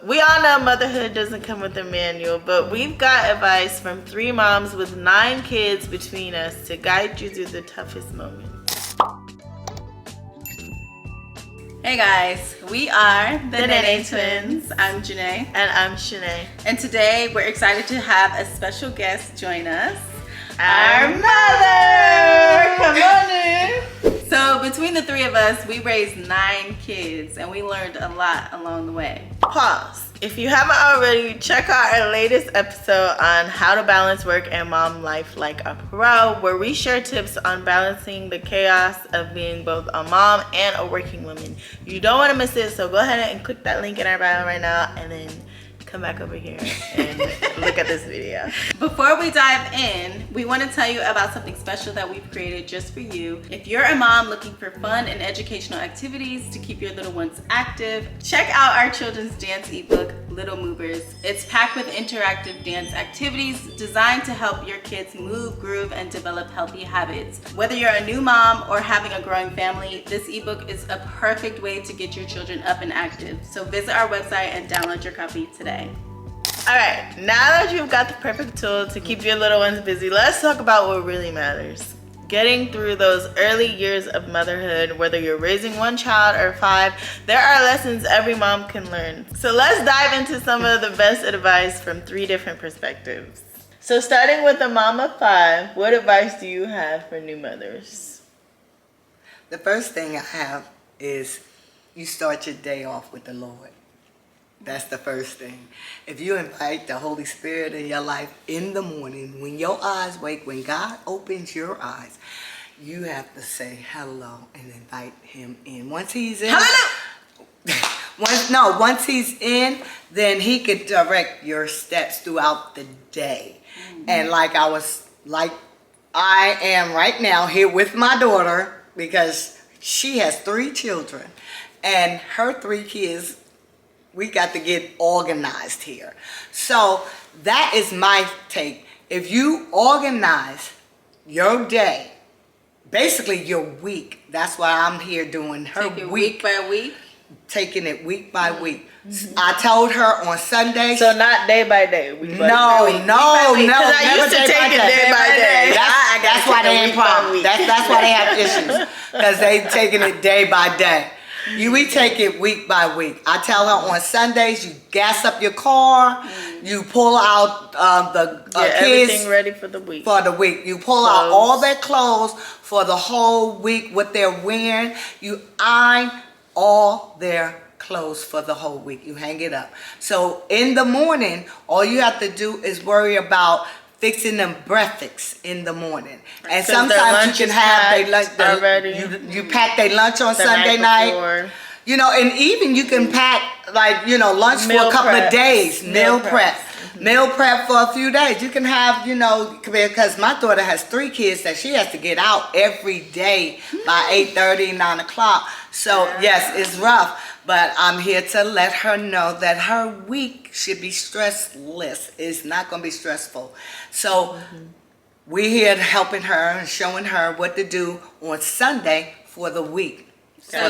We all know motherhood doesn't come with a manual, but we've got advice from 3 moms with 9 kids between us to guide you through the toughest moments. Hey guys, we are the NaeNaeTwins. I'm Janae. And I'm Shanae. And today we're excited to have a special guest join us. Our mother! Come on in. So between the 3 of us, we raised 9 kids and we learned a lot along the way. Pause. If you haven't already, check out our latest episode on how to balance work and mom life like a pro, where we share tips on balancing the chaos of being both a mom and a working woman. You don't want to miss it, so go ahead and click that link in our bio right now and then come back over here and look at this video. Before we dive in, we want to tell you about something special that we've created just for you. If you're a mom looking for fun and educational activities to keep your little ones active, check out our children's dance ebook, Little Movers. It's packed with interactive dance activities designed to help your kids move, groove, and develop healthy habits. Whether you're a new mom or having a growing family, this ebook is a perfect way to get your children up and active. So visit our website and download your copy today. All right, now that you've got the perfect tool to keep your little ones busy, let's talk about what really matters. Getting through those early years of motherhood, whether you're raising 1 child or 5, there are lessons every mom can learn. So let's dive into some of the best advice from 3 different perspectives. So starting with a mom of 5, what advice do you have for new mothers? The first thing I have is you start your day off with the Lord. That's the first thing. If you invite the Holy Spirit in your life in the morning, when your eyes wake, when God opens your eyes, you have to say hello and invite him in. Once he's in, once he's in, then he could direct your steps throughout the day. Mm-hmm. And I am right now here with my daughter, because she has 3 children, and her 3 kids, we got to get organized here. So that is my take. If you organize your day, basically your week, that's why I'm here doing her week by week? Taking it week by week. Mm-hmm. I told her on Sunday. So not day by day. No. Because I used to take it day by day. That's why they ain't problem. That's why they have issues. Because they taking it day by day. We take it week by week. I tell her on Sundays, you gas up your car, you pull out the kids. Everything ready for the week. You pull out all their clothes for the whole week, what they're wearing. You iron all their clothes for the whole week. You hang it up. So in the morning, all you have to do is worry about fixing them breakfast in the morning. And sometimes you can have their lunch. You pack their lunch on Sunday night. You know, and even you can pack lunch for a couple of days. Meal prep. Mm-hmm. Meal prep for a few days. You can have, because my daughter has 3 kids that she has to get out every day by 8:30, 9 o'clock. So yes, it's rough. But I'm here to let her know that her week should be stressless. It's not going to be stressful. So we're here helping her and showing her what to do on Sunday for the week. So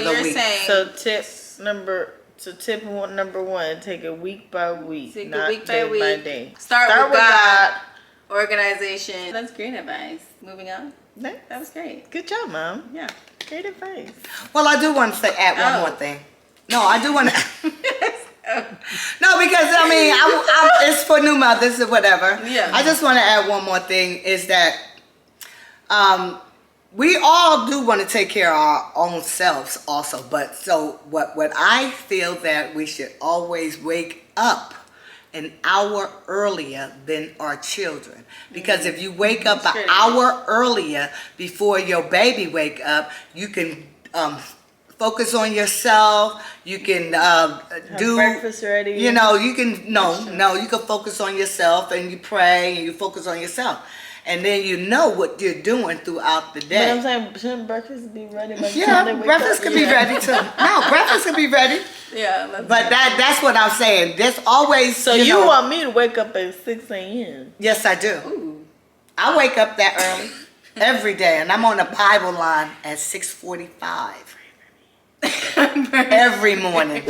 tip number 1, take it week by week, not day by day. Start with God. Organization. That's great advice.Moving on. That was great. Good job, Mom. Yeah. Great advice. Well, I do want to add one more thing. No, I do want to. No, because it's for new mothers or whatever. Yeah. I just want to add one more thing is that we all do want to take care of our own selves also. But so what I feel that we should always wake up an hour earlier than our children. Because if you wake up an hour earlier before your baby wake up, you can focus on yourself. You can do breakfast ready. You can you can focus on yourself and you pray and you focus on yourself. And then you know what you're doing throughout the day. But I'm saying, shouldn't breakfast be ready by the time they wake breakfast up? could be ready too. No, breakfast could be ready. Yeah. But that's what I'm saying. There's always So you want me to wake up at 6 a.m.? Yes, I do. Ooh. I wake up that early every day, and I'm on the Bible line at 6:45 every morning.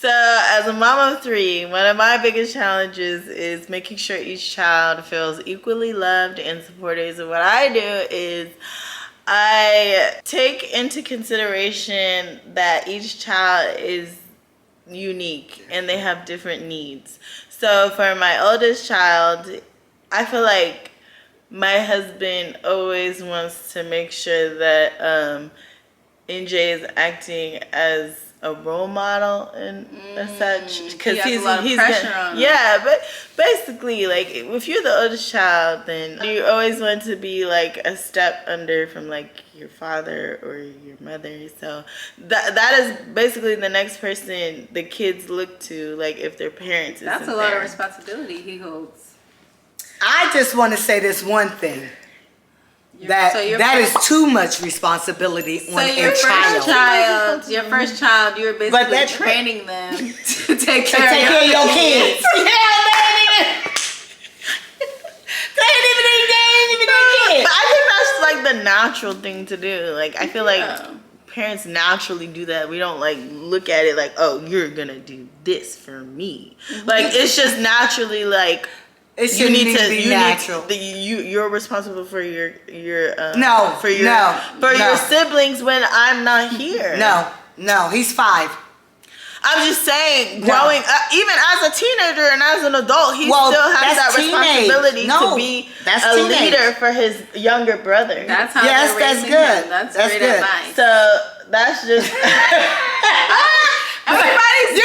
So, as a mom of 3, one of my biggest challenges is making sure each child feels equally loved and supported. So, what I do is I take into consideration that each child is unique and they have different needs. So, for my oldest child, I feel like my husband always wants to make sure that NJ is acting as a role model and as such, because he has a lot of pressure on him. Yeah, but basically, like, if you're the oldest child, then you always want to be like a step under from like your father or your mother. So that is basically the next person the kids look to, like if their parents. That's a lot of responsibility he holds. I just want to say this one thing. That is too much responsibility on a child. Your first child, you were basically training them to take care of your kids. They ain't even kids. But I think that's like the natural thing to do. Like I feel like parents naturally do that. We don't like look at it like, oh, you're gonna do this for me. Like it's just naturally like. You need to be natural. You're responsible for your siblings when I'm not here. No, he's 5. I'm just saying, growing up, even as a teenager and as an adult, he still has that responsibility to be a leader for his younger brother. That's how they're raising him. That's great advice. So that's just everybody's they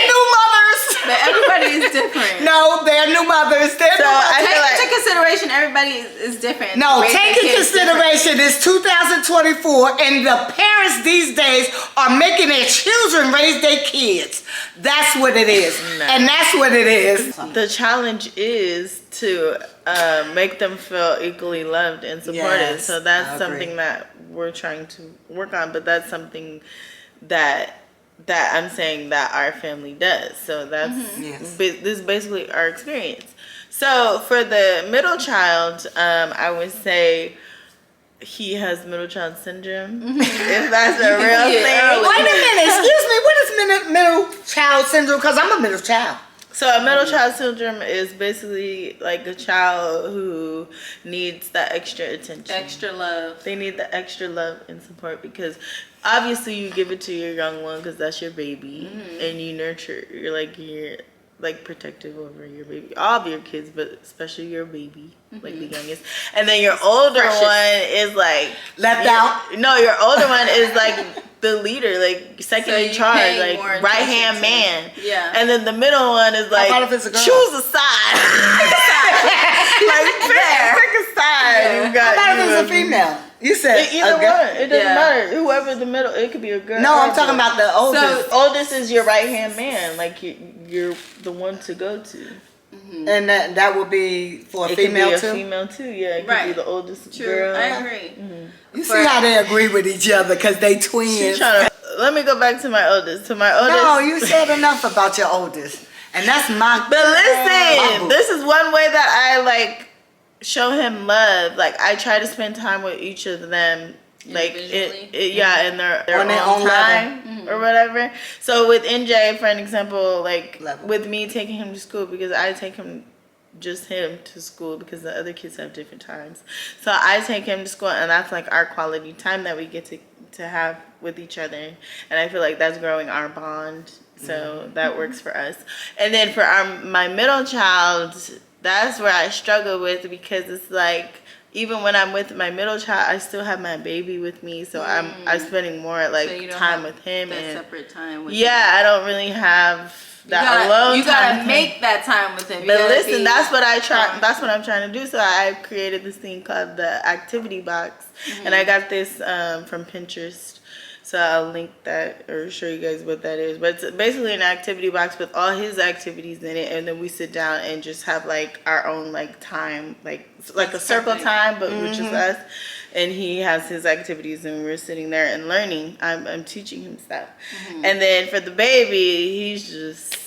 new mothers. But everybody is different. No, they're new mothers. Take into consideration, everybody is different. No, take into consideration it's 2024 and the parents these days are making their children raise their kids. That's what it is. And that's what it is. The challenge is to make them feel equally loved and supported. Yes, so that's something that we're trying to work on, but that's something that I'm saying that our family does. So that's this is basically our experience. So for the middle child, I would say he has middle child syndrome. If that's a real thing. Wait a minute, excuse me. What is middle child syndrome? Because I'm a middle child. So a middle child syndrome is basically like a child who needs that extra attention. Extra love. They need the extra love and support because obviously you give it to your young one because that's your baby and you nurture. You're like protective over your baby. All of your kids, but especially your baby, like the youngest. And then your older one is like... Left out? No, your older one is like... the leader, like second in charge, like right hand man. Yeah. And then the middle one is like choose a side. Like pick a side. You got. How about if it's a female? You said either one. It doesn't matter. Whoever the middle, it could be a girl. No, I'm talking about the oldest. So oldest is your right hand man. Like you're the one to go to. And that would be for a female too? It could be a female too, yeah. It could be the oldest girl. I agree. You see how they agree with each other because they twins. Let me go back to my oldest. No, you said enough about your oldest. And that's my... But listen, this is one way that I like show him love. Like I try to spend time with each of them. Like in their own time or whatever. So with NJ, for an example, like with me taking him to school, because I take him to school because the other kids have different times. So I take him to school, and that's like our quality time that we get to have with each other. And I feel like that's growing our bond. So that works for us. And then for my middle child, that's where I struggle with, because it's like, even when I'm with my middle child, I still have my baby with me, so I'm spending more time with him and separate time. With him. I don't really have that alone. You gotta make that time with him. But listen, that's what That's what I'm trying to do. So I created this thing called the activity box, and I got this from Pinterest. So I'll link that or show you guys what that is. But it's basically an activity box with all his activities in it, and then we sit down and just have like our own like time, like a circle time, but with just us. And he has his activities, and we're sitting there and learning. I'm teaching him stuff. And then for the baby, he's just...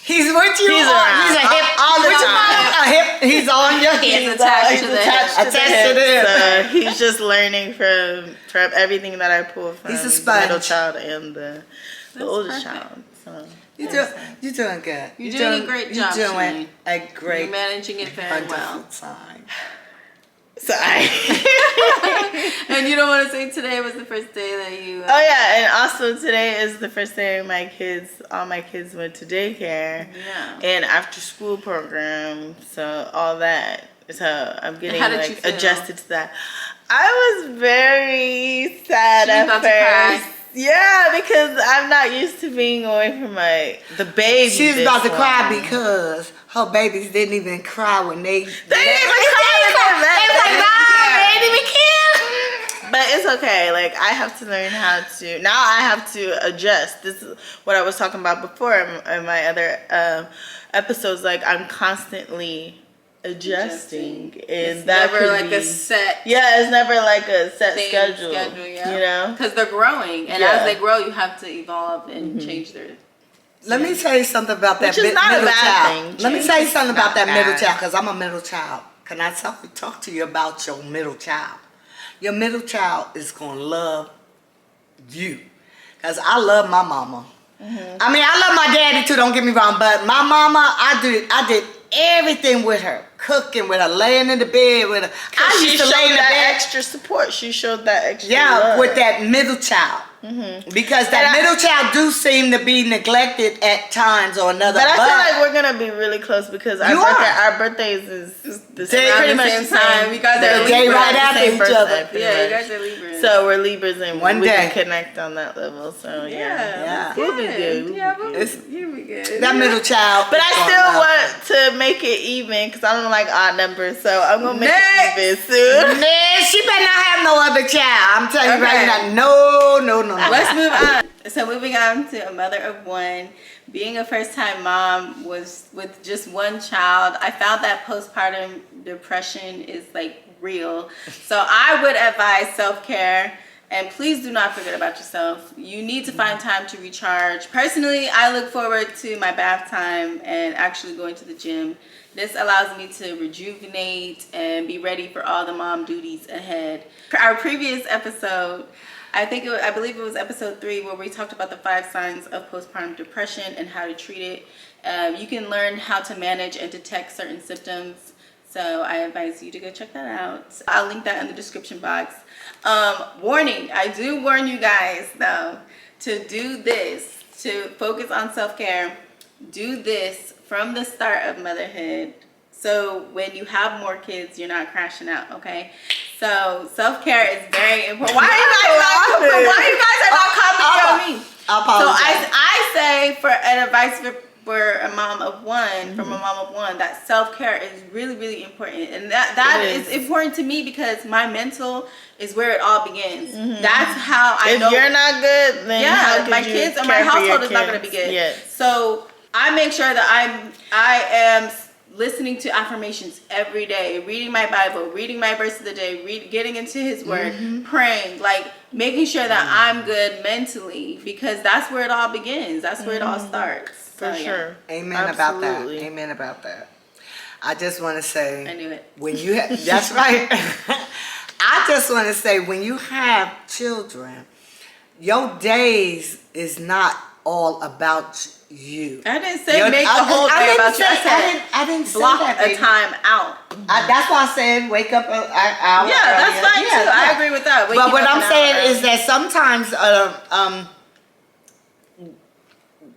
He's what you he's are. Around. He's a hip all the time. A hip. He's on your hip. He's attached to the hip. So he's just learning from everything that I pull from he's a the sponge. middle child and the oldest child. So You're doing good. You're doing a great job, You're doing Shanae. a great, You're managing it very wonderful well. time. sorry. And you don't want to say today was the first day that you... Oh yeah, and also today is the first day all my kids went to daycare. Yeah. And after school program, so all that. So I'm getting How did you like feel? adjusted to that. I was very sad She was at about to first. cry. Yeah, because I'm not used to being away from the baby. She's about to this cry long. because her babies didn't even cry when they... They didn't even cry. They was like, nah, they didn't even care. But it's okay. Like, I have to learn how to... Now I have to adjust. This is what I was talking about before in my other episodes. Like, I'm constantly adjusting. And It's that never could like be, a set Yeah, it's never like a set thing, schedule. yeah. You know? Because they're growing. And Yeah. as they grow, you have to evolve and change their... Let me tell you something about that Which is not a middle bad child. thing. Let me tell you something It's about not that middle bad. child, because I'm a middle child. Can I talk to you about your middle child? Your middle child is going to love you. Because I love my mama. I mean, I love my daddy too, don't get me wrong, but my mama, I did everything with her. Cooking with her, laying in the bed with her. I She used to showed lay in the that bed. extra support. She showed that extra Yeah, love. with that middle child. Because that And middle child do seem to be neglected at times or another. But I feel like we're gonna be really close because our birthdays is the They- pretty around much the the same time. You guys day. are The day Libras. right The after same each birthday, other. pretty Yeah, you much. guys are Libras. So we're Libras and One we day. can connect on that level. So yeah. Yeah. We'll be good. Yeah, we'll It's- be good. That middle child. But is I gonna still love want to make it even because I don't like odd numbers. So I'm gonna make Next. it even soon. Man, she better not have no other child. I'm telling you Okay. right now. No. Let's move on. So moving on to a mother of one. Being a first-time mom was with just one child. I found that postpartum depression is like real. So I would advise self-care. And please do not forget about yourself. You need to find time to recharge. Personally, I look forward to my bath time and actually going to the gym. This allows me to rejuvenate and be ready for all the mom duties ahead. Our previous episode, I believe it was episode 3, where we talked about the 5 signs of postpartum depression and how to treat it. You can learn how to manage and detect certain symptoms. So I advise you to go check that out. I'll link that in the description box. Warning, I do warn you guys though, to do this, to focus on self-care, do this from the start of motherhood. So when you have more kids, you're not crashing out, okay? So self-care is very important. Why you guys are not commenting on me? I So apologize. I say for an advice for a mom of one, from a mom of one, that self-care is really, really important. And that is important to me because my mental is where it all begins. That's how I know. If you're not good, then how could my you kids and care my for your household is not going to kids? be good. Yes. So I make sure that I am listening to affirmations every day, reading my Bible, reading my verse of the day, getting into His Word, praying, like making sure that I'm good mentally, because that's where it all begins. That's where it all starts. For So, yeah. sure. Amen about that. Absolutely. Amen about that. I just want to say. I knew it. When you that's right. I just want to say, when you have children, your days is not all about you. I didn't say make the whole day about you. I didn't say Block that, a baby. time out. That's why I said wake up an hour. Yeah, that's earlier. fine too. I agree with that. But Waking what up I'm an saying hour is that sometimes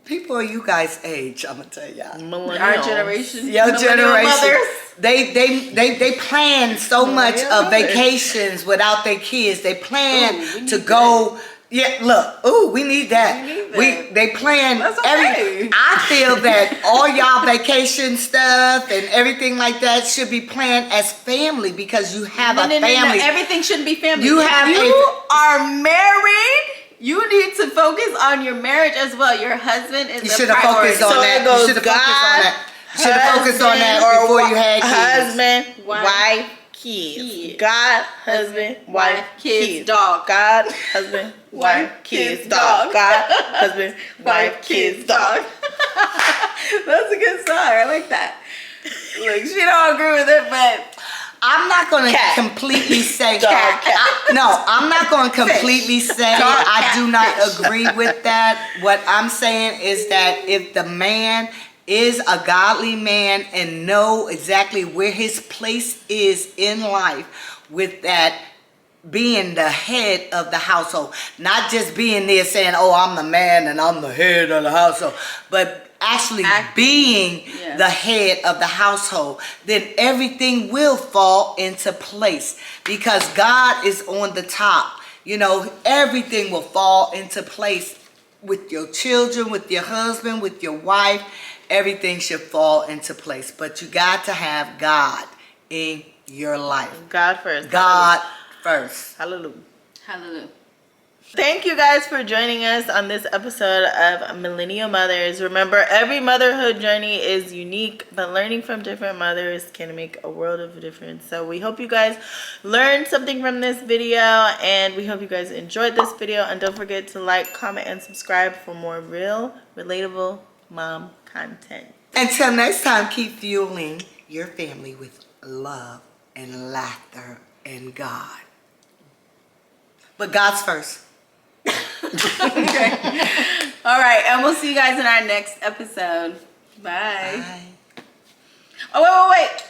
people you guys age, I'm gonna tell y'all. early. Our generation, Your millennial generation, mothers. they plan so much of mothers. vacations without their kids. They Ooh, we plan need to go. Yeah, look. Ooh, we need that. We need that. They plan That's okay. I feel that all y'all vacation stuff and everything like that should be planned as family, because you have a family. No. Everything shouldn't be family. You If have you are married, you need to focus on your marriage as well. Your husband is You the should have priority. focused on So that. it goes You should have focused on God, that. You should have focused on that before you had kids. Husband, Wife, wife, kids. kids. God, husband, wife, kids, dog. God, husband, wife, kids, dog. God, husband, wife, kids, dog. That's a good song. I like that. Look, she don't agree with it, but I'm not going to completely say I'm not going to completely say I do not agree with that. What I'm saying is that if the man is a godly man and know exactly where his place is in life, with that being the head of the household, not just being there saying, oh, I'm the man and I'm the head of the household, but actually being the head of the household, then everything will fall into place because God is on the top. You know, everything will fall into place with your children, with your husband, with your wife. Everything should fall into place, but you got to have God in your life. God first. God first. Hallelujah. Hallelujah. Thank you guys for joining us on this episode of Millennial Mothers. Remember, every motherhood journey is unique, but learning from different mothers can make a world of difference. So we hope you guys learned something from this video, and we hope you guys enjoyed this video. And don't forget to like, comment, and subscribe for more real, relatable mom content. Until next time, keep fueling your family with love and laughter and God. But God's first. Okay. All right, and we'll see you guys in our next episode. Bye. Bye. Oh, wait.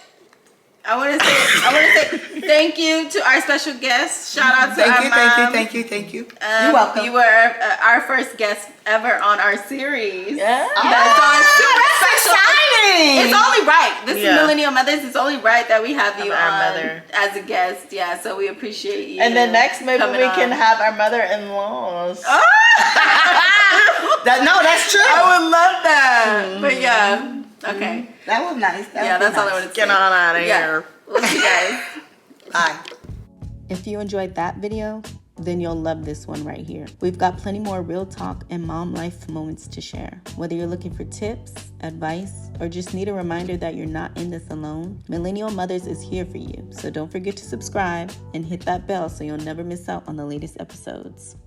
I want to say thank you to our special guest. Shout out to our mom. Thank you. You're welcome. You were our first guest ever on our series. Yeah. That's super exciting. It's only right. This is Millennial Mothers. It's only right that we have you our on mother as a guest. Yeah, so we appreciate you. And then next, maybe we can on. have our mother-in-laws. Oh! That's true. I would love that. But yeah, okay. That was nice. That's all I wanted to say. Get on out of here. We'll see you guys. Bye. If you enjoyed that video, then you'll love this one right here. We've got plenty more real talk and mom life moments to share. Whether you're looking for tips, advice, or just need a reminder that you're not in this alone, Millennial Mothers is here for you. So don't forget to subscribe and hit that bell so you'll never miss out on the latest episodes.